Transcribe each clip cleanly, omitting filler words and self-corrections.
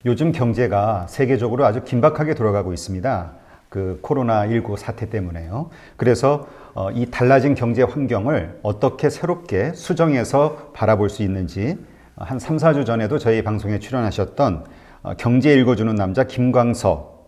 요즘 경제가 세계적으로 아주 긴박하게 돌아가고 있습니다. 그 코로나19 사태 때문에요. 그래서 이 달라진 경제 환경을 어떻게 새롭게 수정해서 바라볼 수 있는지 한 3, 4주 전에도 저희 방송에 출연하셨던 경제 읽어주는 남자 김광석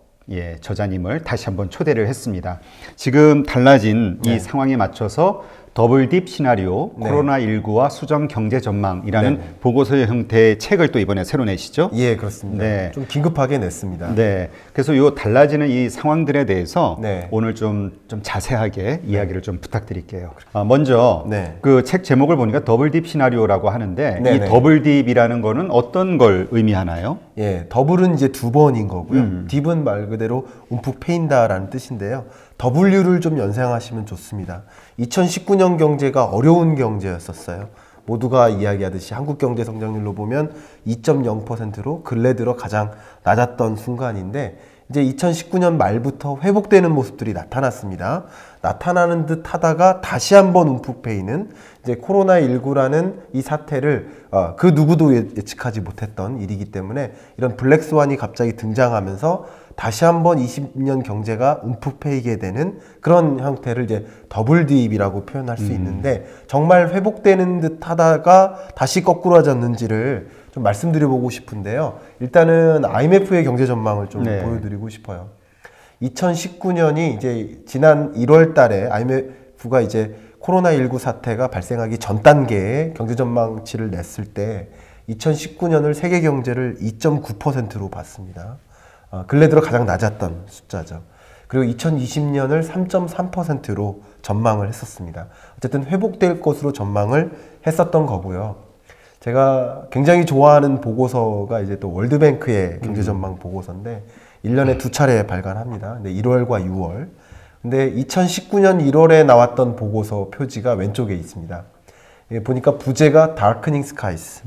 저자님을 다시 한번 초대를 했습니다. 지금 달라진 이 상황에 맞춰서 더블딥 시나리오 코로나19와 수정 경제 전망이라는 보고서의 형태의 책을 또 이번에 새로 내시죠? 예, 그렇습니다. 좀 긴급하게 냈습니다. 네. 그래서 요 달라지는 이 상황들에 대해서 오늘 좀 자세하게 이야기를 좀 부탁드릴게요. 먼저 그 책 제목을 보니까 더블딥 시나리오라고 하는데 이 더블딥이라는 거는 어떤 걸 의미하나요? 예, 더블은 이제 두 번인 거고요. 딥은 말 그대로 움푹 패인다라는 뜻인데요. W를 좀 연상하시면 좋습니다. 2019년 경제가 어려운 경제였었어요. 모두가 이야기하듯이 한국 경제 성장률로 보면 2.0%로 근래 들어 가장 낮았던 순간인데 이제 2019년 말부터 회복되는 모습들이 나타났습니다. 나타나는 듯 하다가 다시 한번 움푹 패이는 이제 코로나19라는 이 사태를 그 누구도 예측하지 못했던 일이기 때문에 이런 블랙스완이 갑자기 등장하면서 다시 한번 20년 경제가 움푹 패이게 되는 그런 형태를 이제 더블딥이라고 표현할 수 있는데 정말 회복되는 듯 하다가 다시 거꾸로졌는지를 좀 말씀드려보고 싶은데요. 일단은 IMF의 경제 전망을 좀 보여드리고 싶어요. 2019년이 이제 지난 1월 달에 IMF가 이제 코로나19 사태가 발생하기 전 단계의 경제 전망치를 냈을 때 2019년을 세계 경제를 2.9%로 봤습니다. 근래 들어 가장 낮았던 숫자죠. 그리고 2020년을 3.3%로 전망을 했었습니다. 어쨌든 회복될 것으로 전망을 했었던 거고요. 제가 굉장히 좋아하는 보고서가 이제 또 월드뱅크의 경제 전망 보고서인데 1년에 두 차례 발간합니다. 근데 1월과 6월. 근데 2019년 1월에 나왔던 보고서 표지가 왼쪽에 있습니다. 보니까 부제가 Darkening Skies.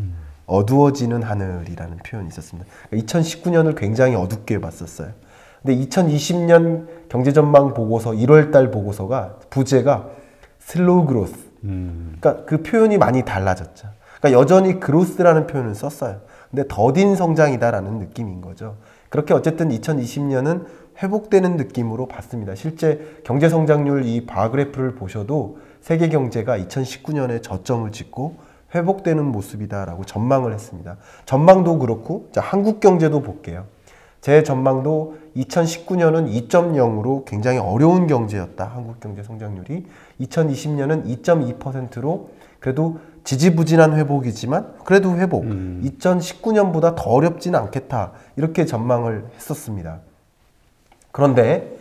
어두워지는 하늘이라는 표현이 있었습니다. 2019년을 굉장히 어둡게 봤었어요. 근데 2020년 경제전망 보고서 1월달 보고서가 부제가 슬로우 그로스. 그러니까 그 표현이 많이 달라졌죠. 그러니까 여전히 그로스라는 표현을 썼어요. 근데 더딘 성장이다라는 느낌인 거죠. 그렇게 어쨌든 2020년은 회복되는 느낌으로 봤습니다. 실제 경제 성장률 이 바그래프를 보셔도 세계 경제가 2019년에 저점을 찍고 회복되는 모습이다라고 전망을 했습니다. 전망도 그렇고 자, 한국 경제도 볼게요. 제 전망도 2019년은 2.0으로 굉장히 어려운 경제였다. 한국 경제 성장률이 2020년은 2.2%로 그래도 지지부진한 회복이지만 그래도 회복 2019년보다 더 어렵지는 않겠다. 이렇게 전망을 했었습니다. 그런데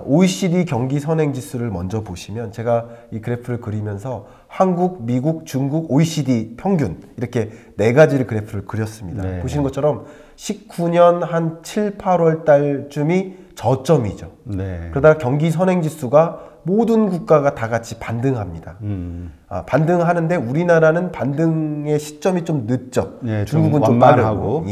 OECD 경기 선행지수를 먼저 보시면 제가 이 그래프를 그리면서 한국, 미국, 중국, OECD 평균 이렇게 네 가지를 그래프를 그렸습니다. 보시는 것처럼 19년 한 7, 8월 달쯤이 저점이죠. 그러다가 경기 선행지수가 모든 국가가 다 같이 반등합니다. 반등하는데 우리나라는 반등의 시점이 좀 늦죠. 중국은 좀 빠르고.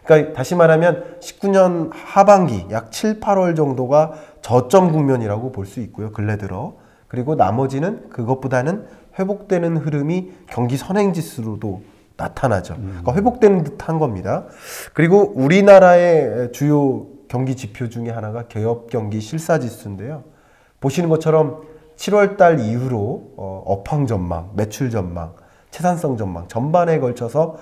그러니까 다시 말하면 19년 하반기 약 7, 8월 정도가 저점 국면이라고 볼 수 있고요. 근래 들어. 그리고 나머지는 그것보다는 회복되는 흐름이 경기 선행지수로도 나타나죠. 그러니까 회복되는 듯한 겁니다. 그리고 우리나라의 주요 경기 지표 중에 하나가 개업 경기 실사지수인데요. 보시는 것처럼 7월 달 이후로 업황 전망, 매출 전망, 채산성 전망 전반에 걸쳐서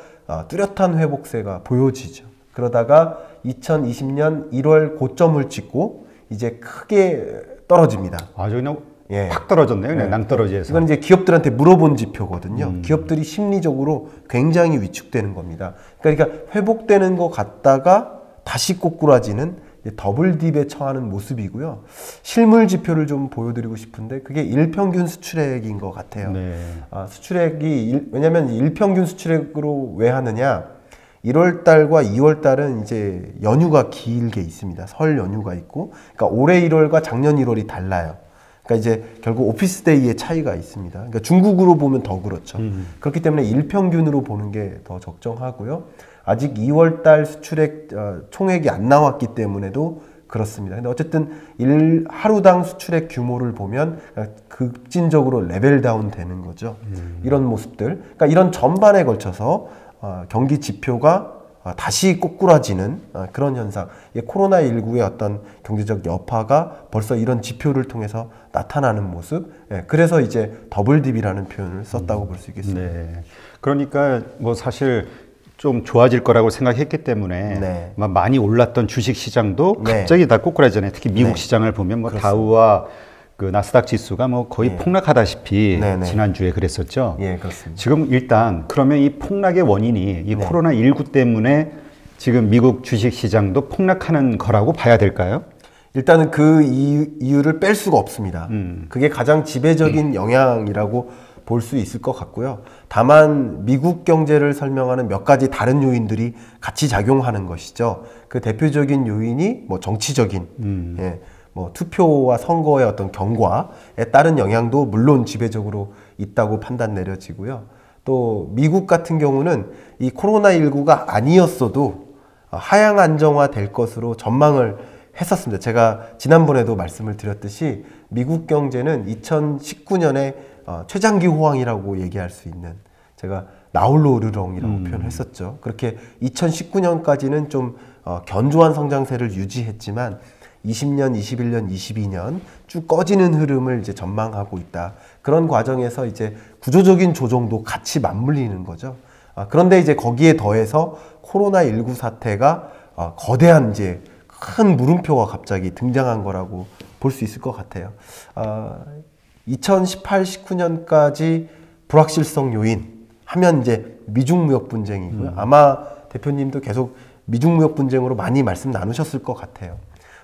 뚜렷한 회복세가 보여지죠. 그러다가 2020년 1월 고점을 찍고 이제 크게 떨어집니다. 아주 그냥 확 떨어졌네요. 그냥 낭떠러지에서. 이건 이제 기업들한테 물어본 지표거든요. 기업들이 심리적으로 굉장히 위축되는 겁니다. 그러니까 회복되는 것 같다가 다시 꼬꾸라지는 더블딥에 처하는 모습이고요. 실물 지표를 좀 보여드리고 싶은데 그게 일평균 수출액인 것 같아요. 수출액이 왜냐하면 일평균 수출액으로 왜 하느냐? 1월 달과 2월 달은 이제 연휴가 길게 있습니다. 설 연휴가 있고, 그러니까 올해 1월과 작년 1월이 달라요. 그러니까 이제 결국 오피스데이의 차이가 있습니다. 그러니까 중국으로 보면 더 그렇죠. 그렇기 때문에 일평균으로 보는 게 더 적정하고요. 아직 2월 달 수출액 총액이 안 나왔기 때문에도 그렇습니다. 근데 어쨌든 하루당 수출액 규모를 보면 급진적으로 레벨 다운 되는 거죠. 이런 모습들. 그러니까 이런 전반에 걸쳐서 경기 지표가 다시 꼬꾸라지는 그런 현상. 코로나19의 어떤 경제적 여파가 벌써 이런 지표를 통해서 나타나는 모습. 그래서 이제 더블 딥이라는 표현을 썼다고 볼 수 있겠습니다. 네. 그러니까 뭐 사실 좀 좋아질 거라고 생각했기 때문에 네. 많이 올랐던 주식 시장도 네. 갑자기 다 꼬꾸라지잖아요. 특히 미국 네. 시장을 보면 뭐 그렇습니다. 다우와 그 나스닥 지수가 뭐 거의 폭락하다시피 네. 지난주에 그랬었죠. 예, 그렇습니다. 지금 일단 그러면 이 폭락의 원인이 이 코로나19 때문에 지금 미국 주식 시장도 폭락하는 거라고 봐야 될까요? 일단은 그 이유를 뺄 수가 없습니다. 그게 가장 지배적인 영향이라고 볼 수 있을 것 같고요. 다만 미국 경제를 설명하는 몇 가지 다른 요인들이 같이 작용하는 것이죠. 그 대표적인 요인이 뭐 정치적인 뭐 투표와 선거의 어떤 경과에 따른 영향도 물론 지배적으로 있다고 판단 내려지고요. 또 미국 같은 경우는 이 코로나19가 아니었어도 하향 안정화될 것으로 전망을 했었습니다. 제가 지난번에도 말씀을 드렸듯이 미국 경제는 2019년에 최장기 호황이라고 얘기할 수 있는, 제가 나홀로 르렁이라고 표현했었죠. 그렇게 2019년까지는 좀 견조한 성장세를 유지했지만 20년, 21년, 22년 쭉 꺼지는 흐름을 이제 전망하고 있다. 그런 과정에서 이제 구조적인 조정도 같이 맞물리는 거죠. 그런데 이제 거기에 더해서 코로나19 사태가 거대한 이제 큰 물음표가 갑자기 등장한 거라고 볼 수 있을 것 같아요. 2018, 19년까지 불확실성 요인 하면 이제 미중 무역 분쟁이고요. 아마 대표님도 계속 미중 무역 분쟁으로 많이 말씀 나누셨을 것 같아요.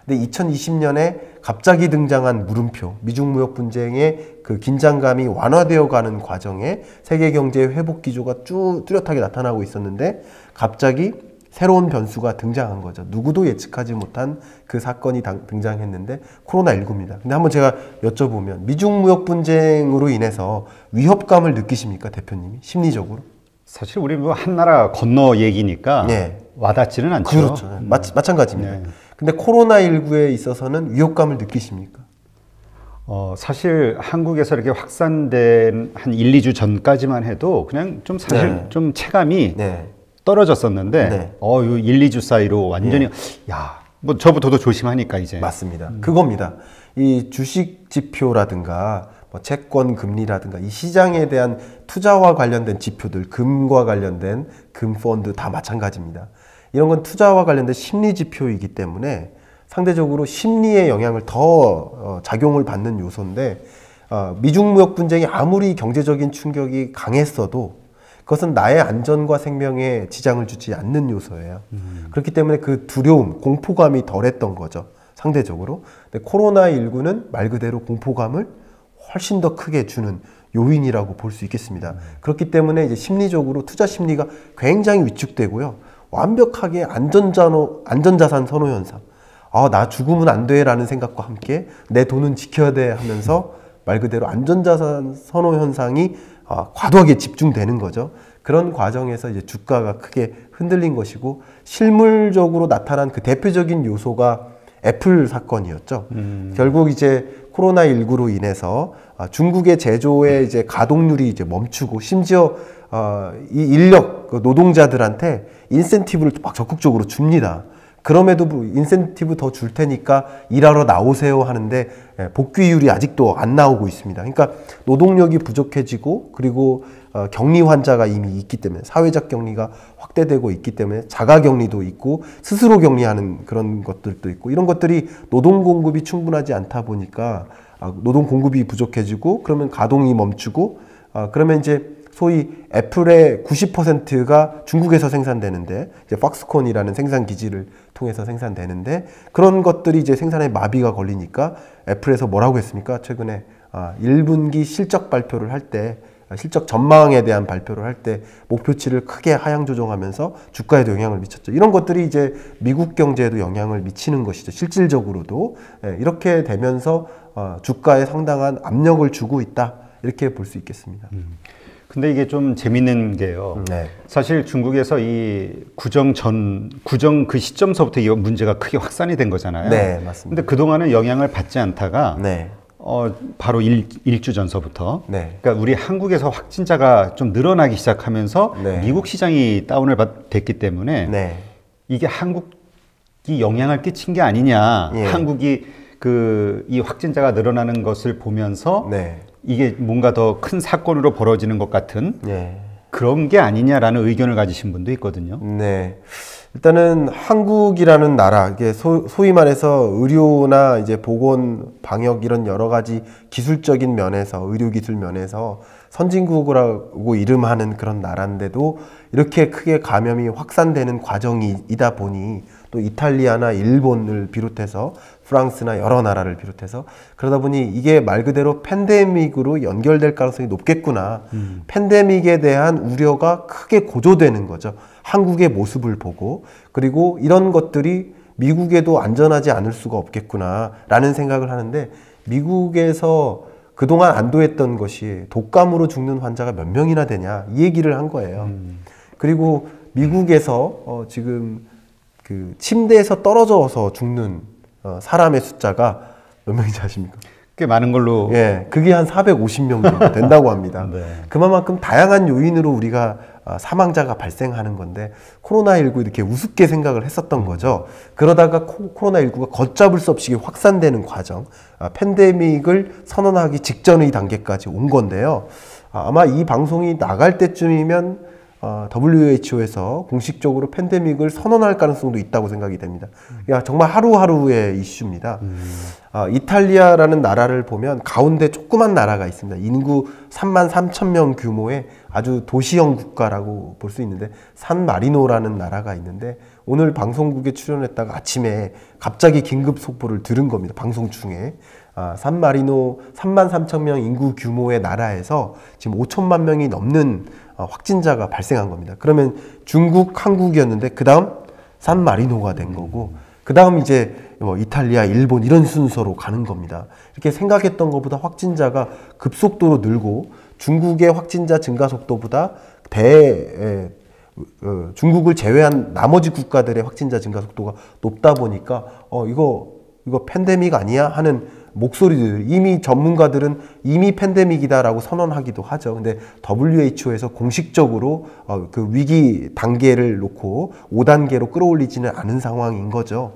근데 2020년에 갑자기 등장한 물음표, 미중 무역 분쟁의 그 긴장감이 완화되어 가는 과정에 세계 경제의 회복 기조가 쭉 뚜렷하게 나타나고 있었는데 갑자기 새로운 변수가 등장한 거죠. 누구도 예측하지 못한 그 사건이 등장했는데 코로나19입니다. 근데 한번 제가 여쭤보면 미중 무역 분쟁으로 인해서 위협감을 느끼십니까, 대표님이? 심리적으로? 사실 우리 뭐 한 나라 건너 얘기니까 네. 와닿지는 않죠. 그렇죠. 마찬가지입니다. 네. 근데 코로나19에 있어서는 위협감을 느끼십니까? 사실 한국에서 이렇게 확산된 한 1, 2주 전까지만 해도 그냥 좀 사실 좀 체감이 떨어졌었는데, 요 1, 2주 사이로 완전히, 뭐 저부터도 조심하니까 이제. 맞습니다. 그겁니다. 이 주식 지표라든가, 뭐 채권 금리라든가, 이 시장에 대한 투자와 관련된 지표들, 금과 관련된 금 펀드 다 마찬가지입니다. 이런 건 투자와 관련된 심리 지표이기 때문에 상대적으로 심리의 영향을 더 작용을 받는 요소인데, 미중 무역 분쟁이 아무리 경제적인 충격이 강했어도 그것은 나의 안전과 생명에 지장을 주지 않는 요소예요. 그렇기 때문에 그 두려움, 공포감이 덜했던 거죠, 상대적으로. 근데 코로나19는 말 그대로 공포감을 훨씬 더 크게 주는 요인이라고 볼 수 있겠습니다. 그렇기 때문에 이제 심리적으로 투자 심리가 굉장히 위축되고요. 완벽하게 안전자산 선호 현상. 나 죽으면 안 돼 라는 생각과 함께 내 돈은 지켜야 돼 하면서 말 그대로 안전자산 선호 현상이 과도하게 집중되는 거죠. 그런 과정에서 이제 주가가 크게 흔들린 것이고, 실물적으로 나타난 그 대표적인 요소가 애플 사건이었죠. 결국 이제 코로나19로 인해서 중국의 제조의 이제 가동률이 이제 멈추고, 심지어 이 인력 노동자들한테 인센티브를 막 적극적으로 줍니다. 그럼에도 인센티브 더 줄 테니까 일하러 나오세요 하는데 복귀율이 아직도 안 나오고 있습니다. 그러니까 노동력이 부족해지고, 그리고 격리 환자가 이미 있기 때문에, 사회적 격리가 확대되고 있기 때문에 자가 격리도 있고 스스로 격리하는 그런 것들도 있고, 이런 것들이 노동 공급이 충분하지 않다 보니까 노동 공급이 부족해지고, 그러면 가동이 멈추고, 그러면 이제 소위 애플의 90%가 중국에서 생산되는데, 이제 팍스콘이라는 생산 기지를 통해서 생산되는데, 그런 것들이 이제 생산에 마비가 걸리니까 애플에서 뭐라고 했습니까? 최근에 1분기 실적 발표를 할 때, 실적 전망에 대한 발표를 할 때 목표치를 크게 하향 조정하면서 주가에도 영향을 미쳤죠. 이런 것들이 이제 미국 경제에도 영향을 미치는 것이죠. 실질적으로도. 이렇게 되면서 주가에 상당한 압력을 주고 있다, 이렇게 볼 수 있겠습니다. 근데 이게 좀 재밌는 게요. 사실 중국에서 이 구정 그 시점서부터 이 문제가 크게 확산이 된 거잖아요. 네, 맞습니다. 근데 그동안은 영향을 받지 않다가 바로 일주 전서부터. 네. 그러니까 우리 한국에서 확진자가 좀 늘어나기 시작하면서 네. 미국 시장이 다운을 됐기 때문에 네. 이게 한국이 영향을 끼친 게 아니냐. 예. 한국이 이 확진자가 늘어나는 것을 보면서 네. 이게 뭔가 더 큰 사건으로 벌어지는 것 같은 네. 그런 게 아니냐라는 의견을 가지신 분도 있거든요. 네. 일단은 한국이라는 나라, 이게 소위 말해서 의료나 이제 보건, 방역 이런 여러 가지 기술적인 면에서, 의료기술 면에서 선진국이라고 이름하는 그런 나라인데도 이렇게 크게 감염이 확산되는 과정이다 보니 또 이탈리아나 일본을 비롯해서 프랑스나 여러 나라를 비롯해서 그러다 보니 이게 말 그대로 팬데믹으로 연결될 가능성이 높겠구나. 팬데믹에 대한 우려가 크게 고조되는 거죠. 한국의 모습을 보고 그리고 이런 것들이 미국에도 안전하지 않을 수가 없겠구나 라는 생각을 하는데 미국에서 그동안 안도했던 것이 독감으로 죽는 환자가 몇 명이나 되냐 이 얘기를 한 거예요. 그리고 미국에서 지금 그 침대에서 떨어져서 죽는 사람의 숫자가 몇 명인지 아십니까? 꽤 많은 걸로. 예, 그게 한 450명 정도 된다고 합니다. 네. 그만큼 다양한 요인으로 우리가 사망자가 발생하는 건데 코로나19 이렇게 우습게 생각을 했었던 거죠. 그러다가 코로나19가 걷잡을 수 없이 확산되는 과정, 팬데믹을 선언하기 직전의 단계까지 온 건데요. 아마 이 방송이 나갈 때쯤이면 WHO에서 공식적으로 팬데믹을 선언할 가능성도 있다고 생각이 됩니다. 정말 하루하루의 이슈입니다. 이탈리아라는 나라를 보면 가운데 조그만 나라가 있습니다. 인구 3만 3천 명 규모의 아주 도시형 국가라고 볼 수 있는데 산마리노라는 나라가 있는데 오늘 방송국에 출연했다가 아침에 갑자기 긴급 속보를 들은 겁니다. 방송 중에. 산마리노 3만 3천 명 인구 규모의 나라에서 지금 5천만 명이 넘는 확진자가 발생한 겁니다. 그러면 중국, 한국이었는데 그 다음 산마리노가 된 거고 그 다음 이제 이탈리아, 일본 이런 순서로 가는 겁니다. 이렇게 생각했던 것보다 확진자가 급속도로 늘고 중국의 확진자 증가 속도보다 중국을 제외한 나머지 국가들의 확진자 증가 속도가 높다 보니까 이거 팬데믹 아니야? 하는 목소리들, 이미 전문가들은 이미 팬데믹이다라고 선언하기도 하죠. 근데 WHO에서 공식적으로 그 위기 단계를 놓고 5단계로 끌어올리지는 않은 상황인 거죠.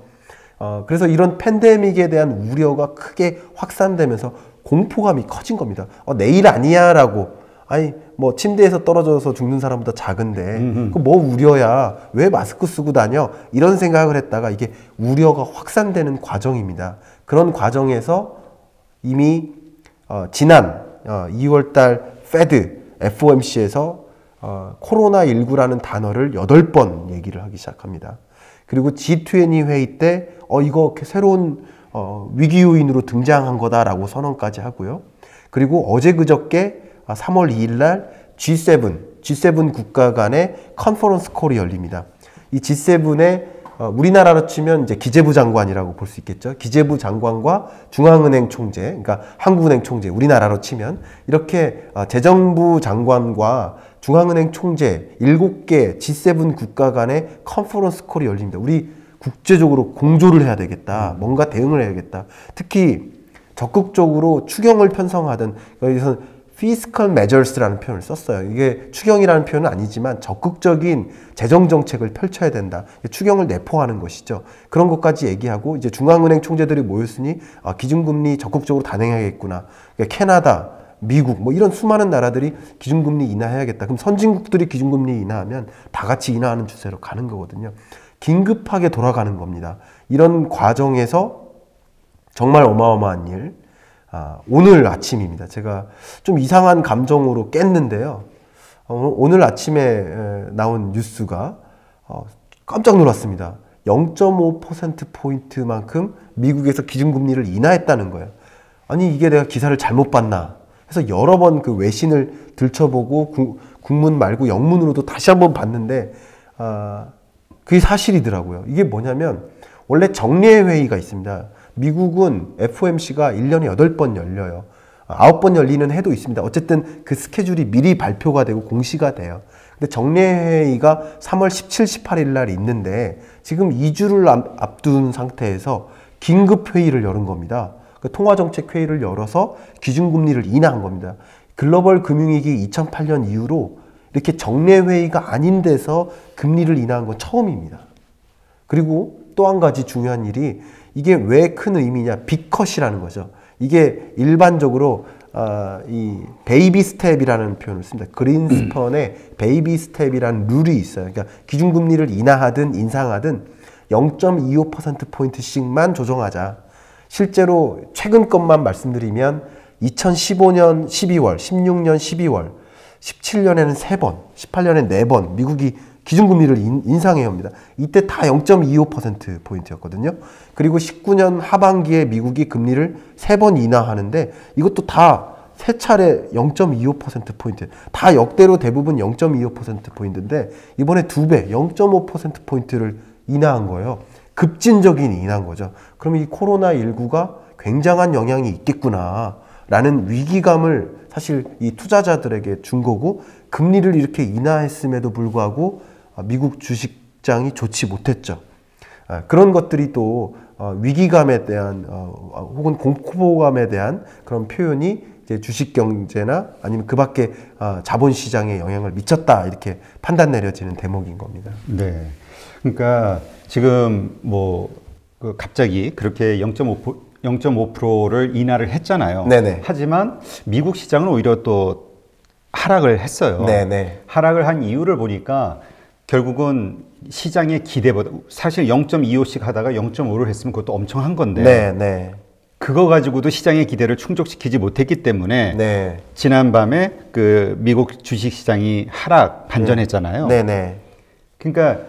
그래서 이런 팬데믹에 대한 우려가 크게 확산되면서 공포감이 커진 겁니다. 내일 아니야 라고. 아니 뭐 침대에서 떨어져서 죽는 사람보다 작은데 그 뭐 우려야, 왜 마스크 쓰고 다녀, 이런 생각을 했다가 이게 우려가 확산되는 과정입니다. 그런 과정에서 이미 지난 2월달 페드 FOMC에서 코로나19라는 단어를 8번 얘기를 하기 시작합니다. 그리고 G20 회의 때 이거 새로운 위기 요인으로 등장한 거다라고 선언까지 하고요. 그리고 어제 그저께 3월 2일 날 G7 국가 간의 컨퍼런스 콜이 열립니다. 이 G7에 우리나라로 치면 이제 기재부 장관이라고 볼 수 있겠죠. 기재부 장관과 중앙은행 총재, 그러니까 한국은행 총재, 우리나라로 치면 이렇게 재정부 장관과 중앙은행 총재 7개 G7 국가 간의 컨퍼런스 콜이 열립니다. 우리 국제적으로 공조를 해야 되겠다. 뭔가 대응을 해야겠다. 특히 적극적으로 추경을 편성하든, 여기서 fiscal measures라는 표현을 썼어요. 이게 추경이라는 표현은 아니지만 적극적인 재정 정책을 펼쳐야 된다. 추경을 내포하는 것이죠. 그런 것까지 얘기하고 이제 중앙은행 총재들이 모였으니 기준금리 적극적으로 단행해야겠구나. 그러니까 캐나다, 미국 뭐 이런 수많은 나라들이 기준금리 인하해야겠다. 그럼 선진국들이 기준금리 인하하면 다 같이 인하하는 추세로 가는 거거든요. 긴급하게 돌아가는 겁니다. 이런 과정에서 정말 어마어마한 일, 오늘 아침입니다. 제가 좀 이상한 감정으로 깼는데요. 오늘 아침에 나온 뉴스가 깜짝 놀랐습니다. 0.5%포인트만큼 미국에서 기준금리를 인하했다는 거예요. 아니 이게 내가 기사를 잘못 봤나 해서 여러 번 그 외신을 들춰보고 국문 말고 영문으로도 다시 한번 봤는데 그게 사실이더라고요. 이게 뭐냐면 원래 정례회의가 있습니다. 미국은 FOMC가 1년에 8번 열려요. 9번 열리는 해도 있습니다. 어쨌든 그 스케줄이 미리 발표가 되고 공시가 돼요. 근데 정례회의가 3월 17, 18일 날 있는데 지금 2주를 앞둔 상태에서 긴급회의를 열은 겁니다. 그 통화정책회의를 열어서 기준금리를 인하한 겁니다. 글로벌 금융위기 2008년 이후로 이렇게 정례회의가 아닌 데서 금리를 인하한 건 처음입니다. 그리고 또 한 가지 중요한 일이 이게 왜 큰 의미냐, 빅컷이라는 거죠. 이게 일반적으로 이 베이비 스텝이라는 표현을 씁니다. 그린스펀의 베이비 스텝이라는 룰이 있어요. 그러니까 기준금리를 인하하든 인상하든 0.25%포인트씩만 조정하자. 실제로 최근 것만 말씀드리면 2015년 12월, 16년 12월, 17년에는 3번, 18년에 4번 미국이 기준금리를 인상해야 합니다. 이때 다 0.25%포인트였거든요. 그리고 19년 하반기에 미국이 금리를 3번 인하하는데 이것도 다 세 차례 0.25%포인트. 다 역대로 대부분 0.25%포인트인데 이번에 2배, 0.5%포인트를 인하한 거예요. 급진적인 인하한 거죠. 그럼 이 코로나19가 굉장한 영향이 있겠구나 라는 위기감을 사실 이 투자자들에게 준 거고, 금리를 이렇게 인하했음에도 불구하고 미국 주식장이 좋지 못했죠. 그런 것들이 또 위기감에 대한 혹은 공포감에 대한 그런 표현이 이제 주식 경제나 아니면 그 밖에 자본시장에 영향을 미쳤다, 이렇게 판단 내려지는 대목인 겁니다. 네. 그러니까 지금 그 갑자기 그렇게 0.5%를 인하를 했잖아요. 네네. 하지만 미국 시장은 오히려 또 하락을 했어요. 네네. 하락을 한 이유를 보니까 결국은 시장의 기대보다, 사실 0.25씩 하다가 0.5를 했으면 그것도 엄청 한 건데 네네. 그거 가지고도 시장의 기대를 충족시키지 못했기 때문에 네. 지난밤에 그 미국 주식시장이 하락 반전했잖아요. 네네. 그러니까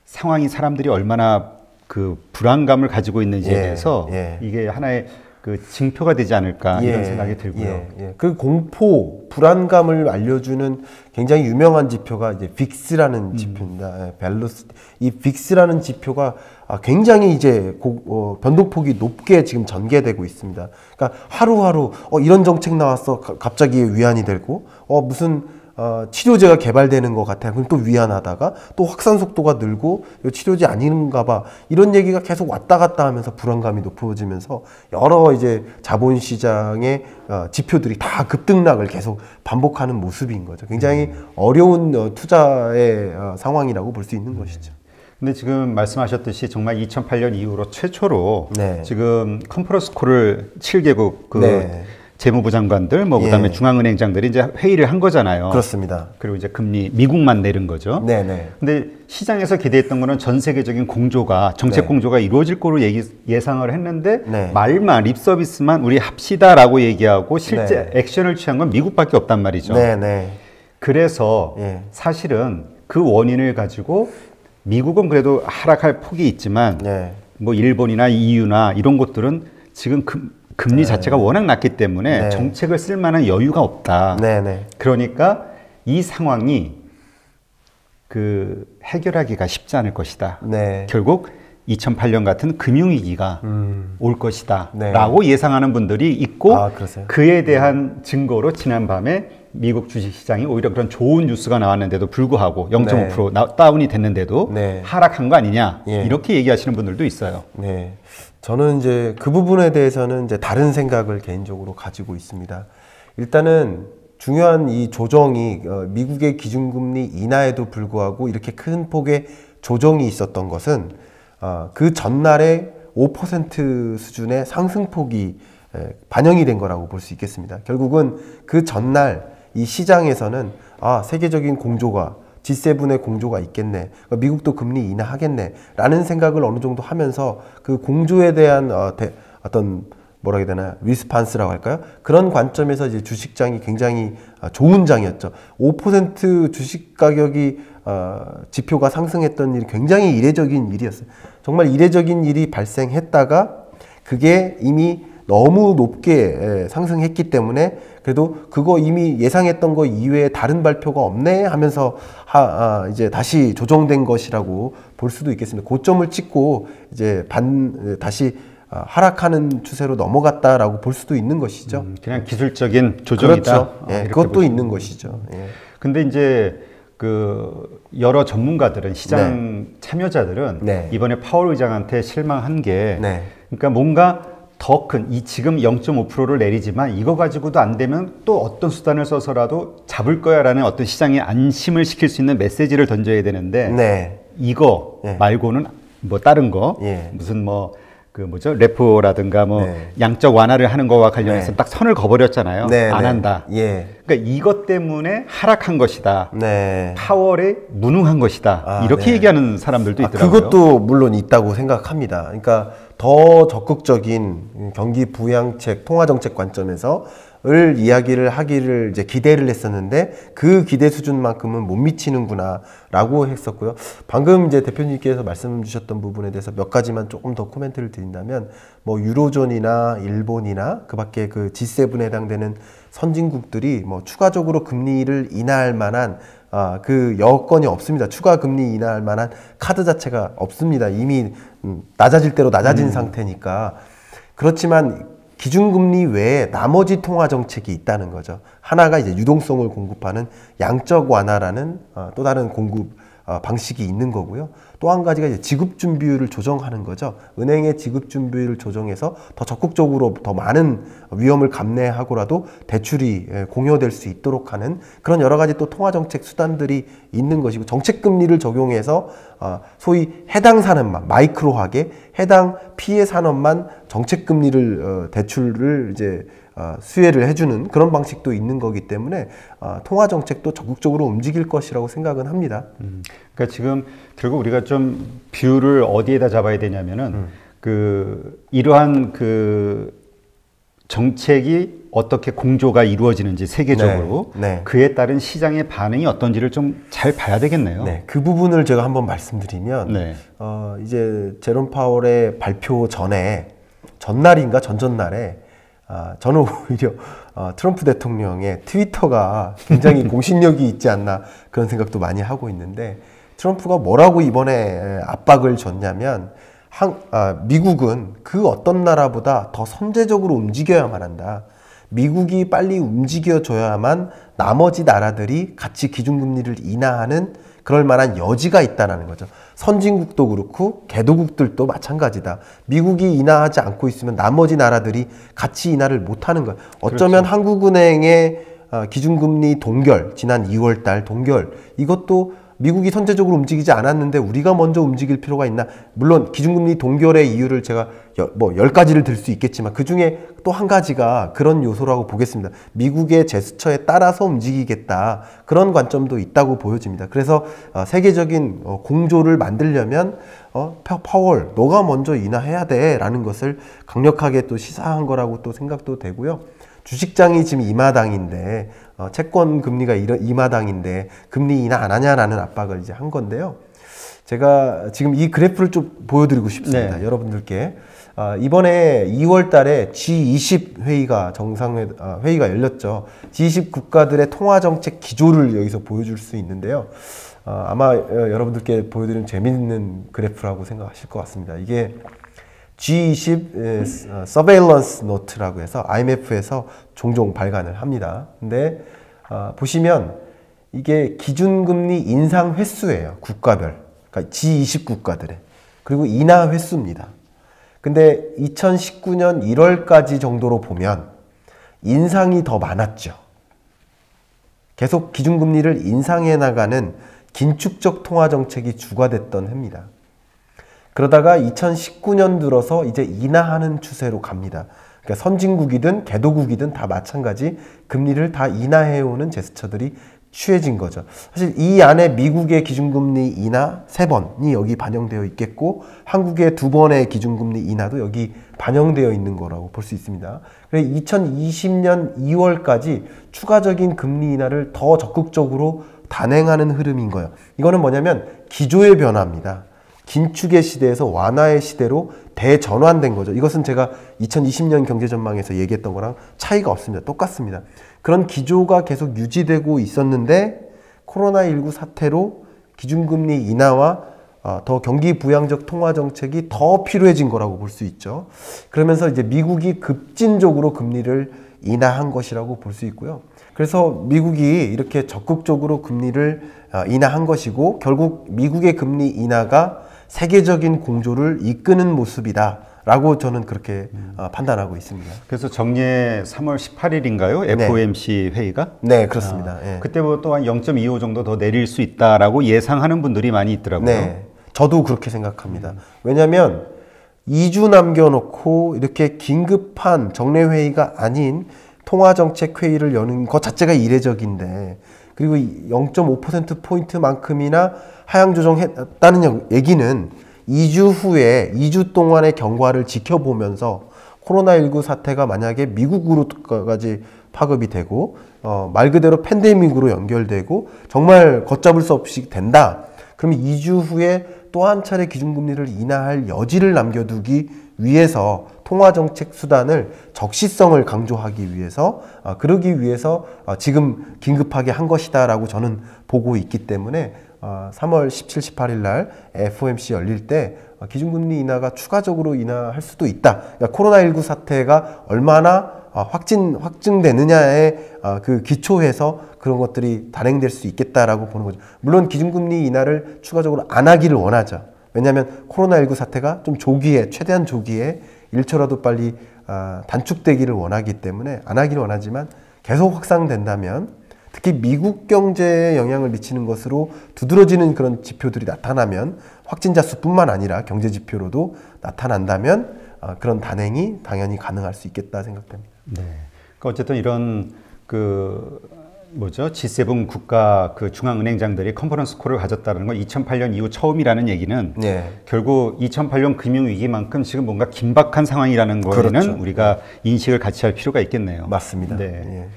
상황이 사람들이 얼마나 그 불안감을 가지고 있는지에 대해서 이게 하나의 그 징표가 되지 않을까 이런 생각이 들고요. 그 공포, 불안감을 알려주는 굉장히 유명한 지표가 이제 빅스라는 지표입니다. 벨로시티. 이 빅스라는 지표가 굉장히 이제 변동폭이 높게 지금 전개되고 있습니다. 그러니까 하루하루 이런 정책 나왔어, 갑자기 위안이 되고 무슨 치료제가 개발되는 것 같아요. 그럼 또 위안하다가 또 확산 속도가 늘고 치료제 아닌가 봐, 이런 얘기가 계속 왔다 갔다 하면서 불안감이 높아지면서 여러 이제 자본시장의 지표들이 다 급등락을 계속 반복하는 모습인 거죠. 굉장히 어려운 투자의 상황이라고 볼 수 있는 것이죠. 근데 지금 말씀하셨듯이 정말 2008년 이후로 최초로 네. 지금 컨퍼런스 콜을 7개국 네. 재무부 장관들 그다음에 중앙은행장들이 이제 회의를 한 거잖아요. 그렇습니다. 그리고 이제 금리 미국만 내린 거죠. 네네. 근데 시장에서 기대했던 거는 전 세계적인 공조가, 정책 공조가 이루어질 거로 예상을 했는데 말만, 립 서비스만 우리 합시다라고 얘기하고 실제 액션을 취한 건 미국밖에 없단 말이죠. 네네. 그래서 사실은 그 원인을 가지고 미국은 그래도 하락할 폭이 있지만 뭐 일본이나 EU나 이런 곳들은 지금 금리 자체가 워낙 낮기 때문에 정책을 쓸 만한 여유가 없다. 그러니까 이 상황이 그 해결하기가 쉽지 않을 것이다. 결국 2008년 같은 금융위기가 올 것이다. 라고 예상하는 분들이 있고 그에 대한 증거로 지난밤에 미국 주식시장이 오히려 그런 좋은 뉴스가 나왔는데도 불구하고 0.5% 다운이 됐는데도 하락한 거 아니냐, 이렇게 얘기하시는 분들도 있어요. 저는 이제 그 부분에 대해서는 이제 다른 생각을 개인적으로 가지고 있습니다. 일단은 중요한 이 조정이 미국의 기준금리 인하에도 불구하고 이렇게 큰 폭의 조정이 있었던 것은 그 전날에 5% 수준의 상승폭이 반영이 된 거라고 볼 수 있겠습니다. 결국은 그 전날 이 시장에서는 세계적인 공조가, G7의 공조가 있겠네, 미국도 금리 인하하겠네 라는 생각을 어느 정도 하면서 그 공조에 대한 어떤 뭐라 해야 되나, 리스판스라고 할까요? 그런 관점에서 이제 주식장이 굉장히 좋은 장이었죠. 5% 주식 가격이 지표가 상승했던 일이 굉장히 이례적인 일이었어요. 정말 이례적인 일이 발생했다가 그게 이미 너무 높게 상승했기 때문에 그래도 그거 이미 예상했던 거 이외에 다른 발표가 없네 하면서 이제 다시 조정된 것이라고 볼 수도 있겠습니다. 고점을 찍고 이제 다시 하락하는 추세로 넘어갔다라고 볼 수도 있는 것이죠. 그냥 기술적인 조정이다. 그렇죠. 그것도 있는 것이죠. 근데 이제 그 여러 전문가들은, 시장 참여자들은 이번에 파월 의장한테 실망한 게 그러니까 뭔가 더 큰 이 지금 0.5%를 내리지만 이거 가지고도 안 되면 또 어떤 수단을 써서라도 잡을 거야라는 어떤 시장에 안심을 시킬 수 있는 메시지를 던져야 되는데 네. 이거 예. 말고는 뭐 다른 거 예. 무슨 뭐 그 뭐죠 레포라든가 뭐 네. 양적 완화를 하는 거와 관련해서 네. 딱 선을 그어버렸잖아요. 네, 안 네. 한다. 예. 그러니까 이것 때문에 하락한 것이다. 네. 파월에 무능한 것이다. 아, 이렇게 네. 얘기하는 사람들도 있더라고요. 그것도 물론 있다고 생각합니다. 그러니까 더 적극적인 경기 부양책, 통화정책 관점에서 이야기를 하기를 이제 기대를 했었는데 그 기대 수준만큼은 못 미치는구나라고 했었고요. 방금 이제 대표님께서 말씀 주셨던 부분에 대해서 몇 가지만 조금 더 코멘트를 드린다면 뭐 유로존이나 일본이나 그밖에 그 G7에 해당되는 선진국들이 뭐 추가적으로 금리를 인하할 만한 그 여건이 없습니다. 추가 금리 인하할 만한 카드 자체가 없습니다. 이미 낮아질 대로 낮아진 상태니까. 그렇지만 기준금리 외에 나머지 통화정책이 있다는 거죠. 하나가 이제 유동성을 공급하는 양적 완화라는 또 다른 공급 방식이 있는 거고요. 또 한 가지가 이제 지급준비율을 조정하는 거죠. 은행의 지급준비율을 조정해서 더 적극적으로 더 많은 위험을 감내하고라도 대출이 공여될 수 있도록 하는 그런 여러 가지 또 통화정책 수단들이 있는 것이고, 정책금리를 적용해서 소위 해당 산업만 마이크로하게 해당 피해 산업만 정책금리를 대출을 이제 수혜를 해주는 그런 방식도 있는 거기 때문에 통화정책도 적극적으로 움직일 것이라고 생각은 합니다. 그러니까 지금 결국 우리가 좀 뷰를 어디에다 잡아야 되냐면은 그 이러한 그 정책이 어떻게 공조가 이루어지는지 세계적으로 네, 네. 그에 따른 시장의 반응이 어떤지를 좀 잘 봐야 되겠네요. 네, 그 부분을 제가 한번 말씀드리면 네. 이제 제롬 파월의 발표 전날인가 전전날에 저는 오히려 트럼프 대통령의 트위터가 굉장히 공신력이 있지 않나 그런 생각도 많이 하고 있는데, 트럼프가 뭐라고 이번에 압박을 줬냐면 미국은 그 어떤 나라보다 더 선제적으로 움직여야만 한다. 미국이 빨리 움직여줘야만 나머지 나라들이 같이 기준금리를 인하하는 그럴 만한 여지가 있다는 거죠. 선진국도 그렇고 개도국들도 마찬가지다. 미국이 인하하지 않고 있으면 나머지 나라들이 같이 인하를 못하는 거예요. 어쩌면 그렇죠. 한국은행의 기준금리 동결, 지난 2월 달 동결, 이것도 미국이 선제적으로 움직이지 않았는데 우리가 먼저 움직일 필요가 있나? 물론 기준금리 동결의 이유를 제가 10가지를 들 수 있겠지만 그 중에 또 한 가지가 그런 요소라고 보겠습니다. 미국의 제스처에 따라서 움직이겠다. 그런 관점도 있다고 보여집니다. 그래서 세계적인 공조를 만들려면 파월, 너가 먼저 인하해야 돼 라는 것을 강력하게 또 시사한 거라고 또 생각도 되고요. 주식장이 지금 이마당인데 채권 금리가 이마당인데 금리 인하 안 하냐라는 압박을 이제 한 건데요. 제가 지금 이 그래프를 좀 보여드리고 싶습니다. 네. 여러분들께. 이번에 2월 달에 G20 회의가 회의가 열렸죠. G20 국가들의 통화정책 기조를 여기서 보여줄 수 있는데요. 아마 여러분들께 보여드리는 재미있는 그래프라고 생각하실 것 같습니다. 이게 G20 Surveillance Note라고 해서 IMF에서 종종 발간을 합니다. 근데 보시면 이게 기준금리 인상 횟수예요. 국가별. 그러니까 G20 국가들의. 그리고 인하 횟수입니다. 근데 2019년 1월까지 정도로 보면 인상이 더 많았죠. 계속 기준금리를 인상해 나가는 긴축적 통화정책이 주가 됐던 해입니다. 그러다가 2019년 들어서 이제 인하하는 추세로 갑니다. 그러니까 선진국이든 개도국이든 다 마찬가지 금리를 다 인하해오는 제스처들이 취해진 거죠. 사실 이 안에 미국의 기준금리 인하 3번이 여기 반영되어 있겠고, 한국의 2번의 기준금리 인하도 여기 반영되어 있는 거라고 볼 수 있습니다. 그래서 2020년 2월까지 추가적인 금리 인하를 더 적극적으로 단행하는 흐름인 거예요. 이거는 뭐냐면 기조의 변화입니다. 긴축의 시대에서 완화의 시대로 대전환된 거죠. 이것은 제가 2020년 경제전망에서 얘기했던 거랑 차이가 없습니다. 똑같습니다. 그런 기조가 계속 유지되고 있었는데 코로나19 사태로 기준금리 인하와 더 경기 부양적 통화정책이 더 필요해진 거라고 볼 수 있죠. 그러면서 이제 미국이 급진적으로 금리를 인하한 것이라고 볼 수 있고요. 그래서 미국이 이렇게 적극적으로 금리를 인하한 것이고, 결국 미국의 금리 인하가 세계적인 공조를 이끄는 모습이다 라고 저는 그렇게 판단하고 있습니다. 그래서 정례 3월 18일인가요? FOMC 회의가? 네, 그렇습니다. 예. 그때부터 또한 0.25 정도 더 내릴 수 있다라고 예상하는 분들이 많이 있더라고요. 네, 저도 그렇게 생각합니다. 왜냐하면 2주 남겨놓고 이렇게 긴급한 정례 회의가 아닌 통화정책 회의를 여는 것 자체가 이례적인데, 그리고 0.5%포인트만큼이나 하향 조정했다는 얘기는 2주 후에 2주 동안의 경과를 지켜보면서 코로나19 사태가 만약에 미국으로까지 파급이 되고 말 그대로 팬데믹으로 연결되고 정말 걷잡을 수 없이 된다. 그러면 2주 후에 또 한 차례 기준금리를 인하할 여지를 남겨두기 위해서 통화정책 수단을 적시성을 강조하기 위해서 그러기 위해서 지금 긴급하게 한 것이다라고 저는 보고 있기 때문에 3월 17, 18일 날 FOMC 열릴 때 기준금리 인하가 추가적으로 인하할 수도 있다. 그러니까 코로나19 사태가 얼마나 확증되느냐에 그 기초해서 그런 것들이 단행될 수 있겠다라고 보는 거죠. 물론 기준금리 인하를 추가적으로 안 하기를 원하죠. 왜냐하면 코로나19 사태가 좀 조기에, 최대한 조기에 1초라도 빨리 단축되기를 원하기 때문에 안 하기를 원하지만 계속 확산된다면, 특히 미국 경제에 영향을 미치는 것으로 두드러지는 그런 지표들이 나타나면, 확진자 수뿐만 아니라 경제 지표로도 나타난다면 그런 단행이 당연히 가능할 수 있겠다 생각됩니다. 네. 그러니까 어쨌든 이런 G7 국가 그 중앙은행장들이 컨퍼런스 콜을 가졌다는 건 2008년 이후 처음이라는 얘기는 결국 2008년 금융위기만큼 지금 뭔가 긴박한 상황이라는 거에는 우리가 인식을 같이 할 필요가 있겠네요. 맞습니다. 네.